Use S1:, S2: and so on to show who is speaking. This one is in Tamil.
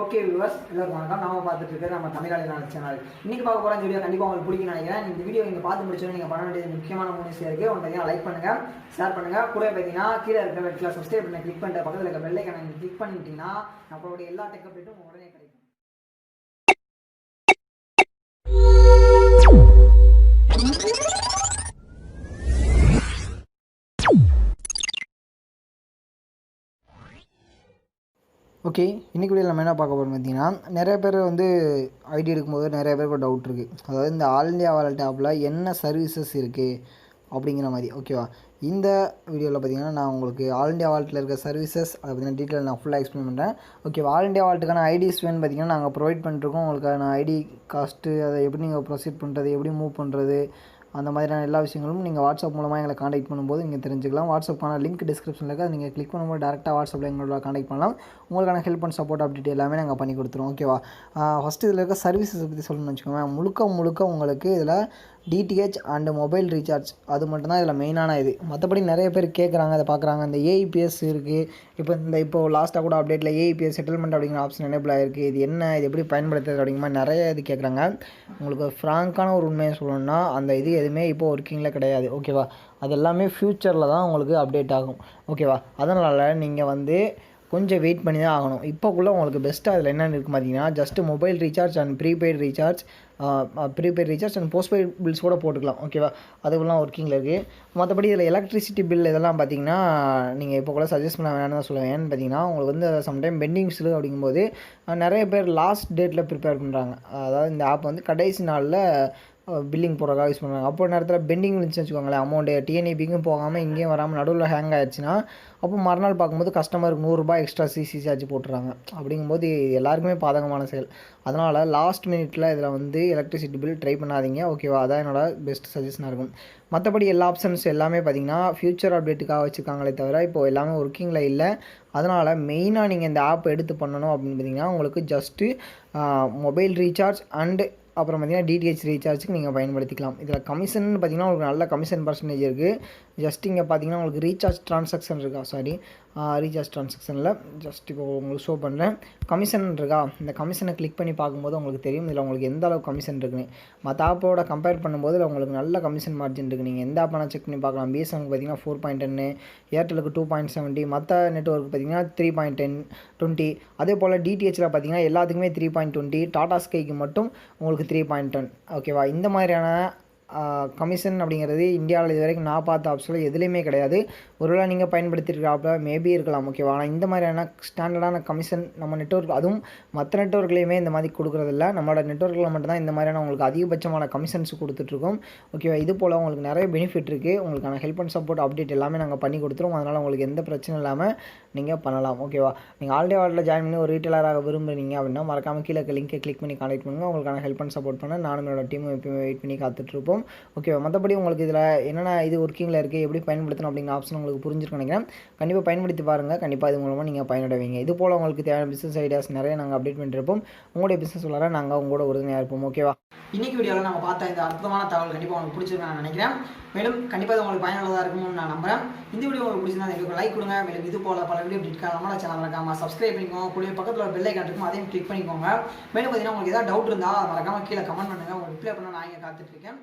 S1: ஓகே வியூவர்ஸ், எல்லாருக்கும் வணக்கம். நாம பார்த்துட்டு இருக்கிறது நம்ம தமிழாளினாள் சேனல். இன்னைக்கு பார்க்க போகிற வீடியோ கண்டிப்பாக உங்களுக்கு பிடிக்கும்னு நினைக்கிறேன். இந்த வீடியோ நீங்கள் பார்த்து முடிச்சோன்னு நீங்கள் பண்ண வேண்டியது முக்கியமான 3 விஷயம் இருக்குது. ஒன்று பார்த்தீங்கன்னா லைக் பண்ணுங்கள், ஷேர் பண்ணுங்கள். கூட பார்த்தீங்கன்னா கீழே இருக்கிற ரெட்டில் சப்ஸ்கிரைப் பண்ண கிளிக் பண்ணிட்டு பக்கத்தில் இருக்க பெல் ஐக்கானை நீங்கள் கிளிக் பண்ணிட்டீங்கன்னா நம்மளுடைய எல்லா டெக் அப்டேட்டும் உடனே கிடைக்கும். ஓகே, இன்றைக்கி வீடியோவில் நம்ம என்ன பார்க்க போகிறோம் பார்த்தீங்கன்னா, நிறைய பேர் ஐடி எடுக்கும்போது நிறைய பேருக்கு டவுட் இருக்குது. அதாவது இந்த ஆல் இண்டியா வாலெட் ஆப்பில் என்ன சர்வீசஸ் இருக்குது அப்படிங்கிற மாதிரி. ஓகேவா, இந்த வீடியோவில் பார்த்தீங்கன்னா நான் உங்களுக்கு ஆல் இண்டியா வாலெட்டில் இருக்க சர்வீசஸ் அதை பற்றின டீட்டெயில் நான் ஃபுல்லாக எக்ஸ்பிளைன் பண்ணுறேன். ஓகேவா, ஆல் இண்டியா வாலெட்டுக்கான ஐடிஸ் வேணும்னு பார்த்தீங்கன்னா நாங்கள் ப்ரொவைட் பண்ணிட்டுருக்கோம். உங்களுக்கான ஐடி காஸ்ட்டு, அதை எப்படி நீங்கள் ப்ரொசீட் பண்ணுறது, எப்படி மூவ் பண்ணுறது, அந்த மாதிரியான எல்லா விஷயங்களும் நீங்கள் வாட்ஸ்அப் மூலமாக எங்களை காண்டாக்ட் பண்ணும்போது நீங்கள் தெரிஞ்சுக்கலாம். வாட்ஸ்அப்புக்கான லிங்க் டிஸ்கிரிப்ஷனில் இருக்குது. நீங்கள் கிளிக் பண்ணும்போது டேரெக்டாக வாட்ஸ்அப்பில் எங்களோட காண்டாக்ட் பண்ணலாம். உங்களுக்கான ஹெல்ப் அண்ட் சப்போர்ட் அப்டேட் எல்லாமே நாங்கள் பண்ணி கொடுத்துருவோம். ஓகேவா, ஃபஸ்ட்டு இதில் இருக்க சர்வீசஸ் பற்றி சொல்லணும்னு வச்சுக்கோங்க. முழுக்க உங்களுக்கு இதில் டிடிஹெச் அண்டு மொபைல் ரீசார்ஜ் அது மட்டும்தான் இதில் மெயினான இது. மற்றபடி நிறைய பேர் கேட்குறாங்க, அதை பார்க்குறாங்க. இந்த ஏஇபிஎஸ் இருக்குது. இப்போ லாஸ்ட்டாக கூட அப்டேட்டில் ஏஇபிஎஸ் செட்டில்மெண்ட் அப்படிங்கிற ஆப்ஷன் எனேபிள் ஆகிருக்கு. இது என்ன, இது எப்படி பயன்படுத்துறது அப்படிங்கிற மாதிரி நிறைய இது கேட்குறாங்க. உங்களுக்கு ஃப்ராங்கான ஒரு உண்மையை சொல்லணும்னா அந்த இது எதுவுமே இப்போ ஒர்க்கிங்கில் கிடையாது. ஓகேவா, அது எல்லாமே ஃப்யூச்சரில் தான் உங்களுக்கு அப்டேட் ஆகும். ஓகேவா, அதனால் நீங்கள் கொஞ்சம் வெயிட் பண்ணி தான் ஆகணும். இப்போக்குள்ளே உங்களுக்கு பெஸ்ட்டாக அதில் என்னென்னு இருக்குது பார்த்தீங்கன்னா, just mobile recharge and prepaid recharge and postpaid bills கூட போட்டுக்கலாம். ஓகேவா, அதுவெல்லாம் ஒர்க்கிங்கில் இருக்குது. மற்றபடி இதில் எலக்ட்ரிசிட்டி பில் இதெல்லாம் பார்த்தீங்கன்னா நீங்கள் இப்போ கூட சஜஸ்ட் பண்ண வேணும்னு தான் சொல்லுவேன். ஏன்னு பார்த்தீங்கன்னா உங்களுக்கு சம்டைம் பெண்டிங்ஸ் அப்படிங்கும்போது நிறைய பேர் லாஸ்ட் டேட்டில் ப்ரிப்பேர் பண்ணுறாங்க. அதாவது இந்த ஆப் கடைசி நாளில் பில்லிங் போடுறதுக்காக யூஸ் பண்ணுறாங்க. அப்போ நேரத்தில் பெண்டிங் இருந்துச்சுன்னு வச்சுக்கோங்களேன், அமௌண்ட்டு டிஎன்இபிக்கும் போகாமல் இங்கேயும் வராமல் நடுவில் ஹேங் ஆகிடுச்சுன்னா அப்போ மறுநாள் பார்க்கும்போது கஸ்டமருக்கு ₹100 எக்ஸ்ட்ரா சிசி சார்ஜ் போட்டுறாங்க. அப்படிங்கும்போது எல்லாருக்குமே பாதகமான செயல். அதனால் லாஸ்ட் மினிட்டில் இதில் எலக்ட்ரிசிட்டி பில் ட்ரை பண்ணாதீங்க. ஓகேவா, அதான் என்னோட பெஸ்ட் சஜஷனாக இருக்கும். மற்றபடி எல்லா ஆப்ஷன்ஸ் எல்லாமே பார்த்திங்கன்னா ஃப்யூச்சர் அப்டேட்டுக்காக வச்சுருக்காங்களே தவிர இப்போது எல்லாமே ஒர்க்கிங்கில் இல்லை. அதனால் மெயினாக நீங்கள் இந்த ஆப் எடுத்து பண்ணணும் அப்படின்னு பார்த்தீங்கன்னா உங்களுக்கு ஜஸ்ட்டு மொபைல் ரீசார்ஜ் அண்டு அப்புறம் பார்த்திங்கன்னா டிடிஹெச் ரீசார்ஜுக்கு நீங்கள் பயன்படுத்திக்கலாம். இதில் கமிஷன் பார்த்திங்கன்னா உங்களுக்கு நல்ல கமிஷன் பர்சன்டேஜ் இருக்குது. ஜஸ்ட் இங்கே பார்த்திங்கன்னா உங்களுக்கு ரீசார்ஜ் ட்ரான்சாக்ஷன் ரீசார்ஜ் ட்ரான்சாக்ஷனில் ஜஸ்ட் இப்போ உங்களுக்கு ஷோ பண்ணுறேன். கமிஷன் இருக்கா, இந்த கமிஷனை கிளிக் பண்ணி பார்க்கும்போது உங்களுக்கு தெரியும் இதில் உங்களுக்கு எந்த அளவுக்கு கமிஷன் இருக்குன்னு. மற்ற ஆப்போட கம்பேர் பண்ணும்போது உங்களுக்கு நல்ல கமிஷன் மார்ஜின் இருக்குது. நீங்கள் எந்த ஆப்பான செக் பண்ணி பார்க்கலாம். பிஎஸ்என்எலுக்கு பார்த்திங்கன்னா 4.10, ஏர்டெலுக்கு 2.70, மற்ற நெட்வொர்க்கு பார்த்திங்கன்னா 3.20. அதே போல் டிடிஹெச்சில் பார்த்திங்கன்னா எல்லாத்துக்குமே 3.20, டாடா ஸ்கைக்கு மட்டும் உங்களுக்கு 3.10. ஓகேவா, இந்த மாதிரியான கமிஷன் அப்படிங்கிறது இந்தியாவில் இது வரைக்கும் நான் பார்த்த ஆப்ஸில் எதுலேயுமே கிடையாது. ஒருவேளை நீங்கள் பயன்படுத்தியிருக்க ஆப்பில் மேபி இருக்கலாம். ஓகேவா, ஆனால் இந்த மாதிரியான ஸ்டாண்டர்டான கமிஷன் நம்ம நெட்வொர்க், அதுவும் மற்ற நெட்வொர்க்லேயுமே இந்த மாதிரி கொடுக்குறதில்ல. நம்மளோட நெட்வொர்க்கில் மட்டும்தான் இந்த மாதிரியான உங்களுக்கு அதிகபட்சமான கமிஷன்ஸ் கொடுத்துட்ருக்கோம். ஓகேவா, இது போல் உங்களுக்கு நிறைய பெனிஃபிட் இருக்குது. உங்களுக்கான ஹெல்ப் அண்ட் சப்போர்ட் அப்டேட் எல்லாமே நாங்கள் பண்ணி கொடுத்துருவோம். அதனால் உங்களுக்கு எந்த பிரச்சனை இல்லாமல் நீங்கள் பண்ணலாம். ஓகேவா, நீங்கள் ஆல்ரெடி வாலெட்டில் ஜாயின் பண்ணி ஒரு ரீட்டெயிலராக விரும்புகிறீங்க அப்படின்னா மறக்காமல் கீழே லிங்கை கிளிக் பண்ணி கான்டெக்ட் பண்ணுங்கள். உங்களுக்கான ஹெல்ப் அண்ட் சப்போர்ட் பண்ண நானும் என்னோட டீமும் எப்பயுமே வெயிட் பண்ணி காத்துட்ருப்போம். ஓகேவா, மற்றபடி உங்களுக்கு இதில் என்னென்ன இது ஒர்க்கிங்கில் இருக்குது, எப்படி பயன்படுத்தணும் அப்படிங்கிற ஆப்ஷன் உங்களுக்கு புரிஞ்சிருக்கும் நினைக்கிறேன். கண்டிப்பாக பயன்படுத்தி பாருங்கள். கண்டிப்பாக இது மூலமாக நீங்கள் பயனடைவீங்க. இது போல் உங்களுக்கு தேவையான பிஸ்னஸ் ஐடியாஸ் நிறைய நாங்கள் அப்டேட் பண்ணிருப்போம். உங்களுடைய பிஸ்னஸ் வளர நாங்கள் உங்களோட உறுதுணையாக இருப்போம். ஓகேவா, இன்றைக்கி வீடியோவில் நம்ம பார்த்த இந்த அற்புதமான தகவல் கண்டிப்பாக உங்களுக்கு பிடிச்சிருக்குன்னு நான் நினைக்கிறேன். மேலும் கண்டிப்பாக உங்களுக்கு பயனுள்ளதாக இருக்கும்னு நான் நம்புகிறேன். இந்த வீடியோ உங்களுக்கு பிடிச்சிருந்தா எங்களுக்கு லைக் கொடுங்க. மேலும் இது போல் பல வீடியோ அப்டேட் நம்மளோட சேனல் மறக்காமல் சப்ஸ்கிரைப் பண்ணிக்கோங்க. கூடிய பக்கத்தில் ஒரு பெல் ஐக்கான் இருக்கும், அதையும் கிளிக் பண்ணிக்கோங்க. மேலும் பார்த்தீங்கன்னா உங்களுக்கு ஏதாவது டவுட் இருந்தால் மறக்காமல் கீழே கமெண்ட் பண்ணுங்கள். உங்களுக்கு ரிப்ளை பண்ண நான் இங்கே காத்துட்ருக்கேன்.